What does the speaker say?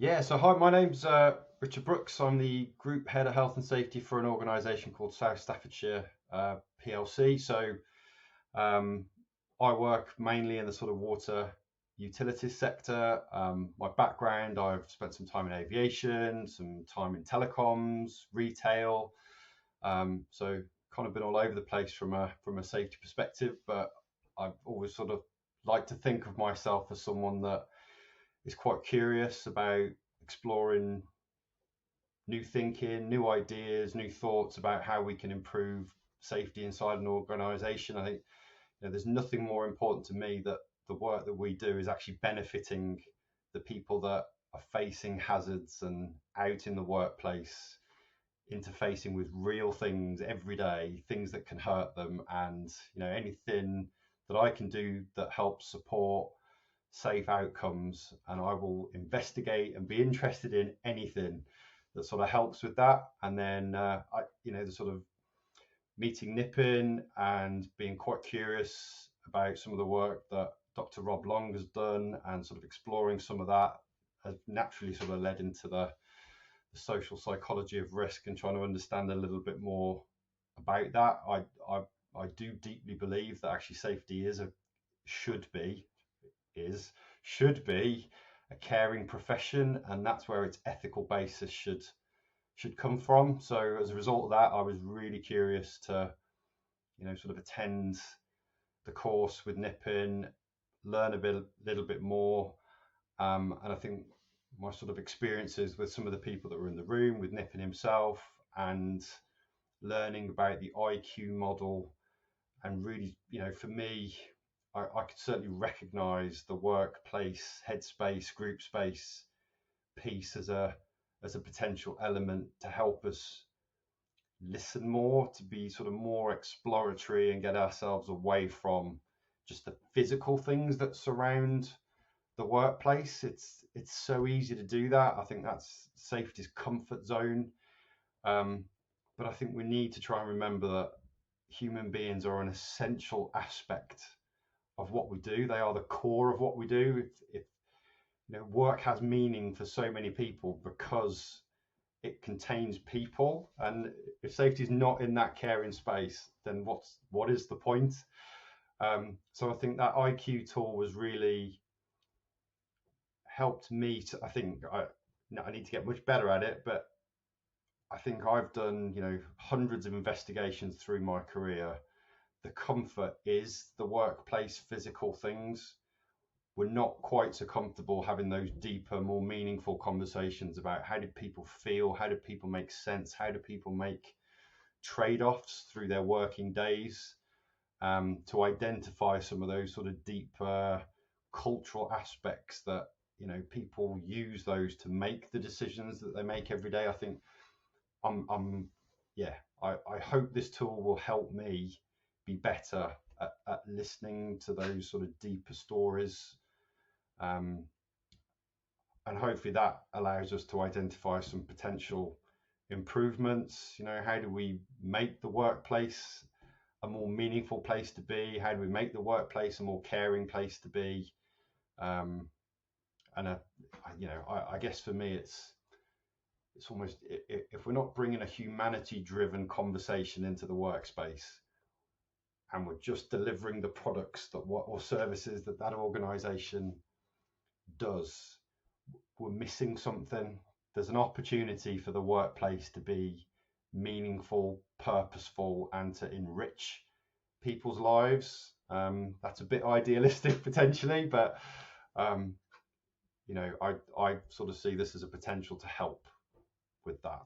Yeah, so hi, my name's Richard Brookes. I'm the Group Head of Health and Safety for an organisation called South Staffordshire PLC. So um, I work mainly in the sort of water utilities sector. My background, I've spent some time in aviation, some time in telecoms, retail. So kind of been all over the place from a safety perspective, but I've always sort of like to think of myself as someone that is quite curious about exploring new thinking, new ideas, new thoughts about how we can improve safety inside an organization. I think there's nothing more important to me that the work that we do is actually benefiting the people that are facing hazards and out in the workplace, interfacing with real things every day, things that can hurt them, and anything that I can do that helps support safe outcomes, and I will investigate and be interested in anything that sort of helps with that. And then the sort of meeting Nippin and being quite curious about some of the work that Dr. Rob Long has done, and sort of exploring some of that has naturally sort of led into the social psychology of risk and trying to understand a little bit more about that. I do deeply believe that actually safety should be is should be a caring profession, and that's where its ethical basis should come from. So as a result of that, I was really curious to sort of attend the course with Nippin, learn little bit more, and I think my sort of experiences with some of the people that were in the room with Nippin himself, and learning about the IQ model, and really, for me, I could certainly recognize the workplace, headspace, group space piece as a potential element to help us listen more, to be sort of more exploratory and get ourselves away from just the physical things that surround the workplace. It's so easy to do that. I think that's safety's comfort zone. But I think we need to try and remember that human beings are an essential aspect of what we do. They are the core of what we do. If work has meaning for so many people because it contains people, and if safety is not in that caring space, then what is the point? So I think that IQ tool was really helped me to, I think I need to get much better at it, but I think I've done hundreds of investigations through my career. The comfort is the workplace physical things. We're not quite so comfortable having those deeper, more meaningful conversations about how do people feel, how do people make sense, how do people make trade-offs through their working days, to identify some of those sort of deeper cultural aspects that people use those to make the decisions that they make every day. I think yeah, I hope this tool will help me be better at listening to those sort of deeper stories, and hopefully that allows us to identify some potential improvements. How do we make the workplace a more meaningful place to be? How do we make the workplace a more caring place to be? And I guess for me, it's almost, if we're not bringing a humanity-driven conversation into the workspace, and we're just delivering the products or services that organization does, we're missing something. There's an opportunity for the workplace to be meaningful, purposeful, and to enrich people's lives. That's a bit idealistic potentially, but I sort of see this as a potential to help with that.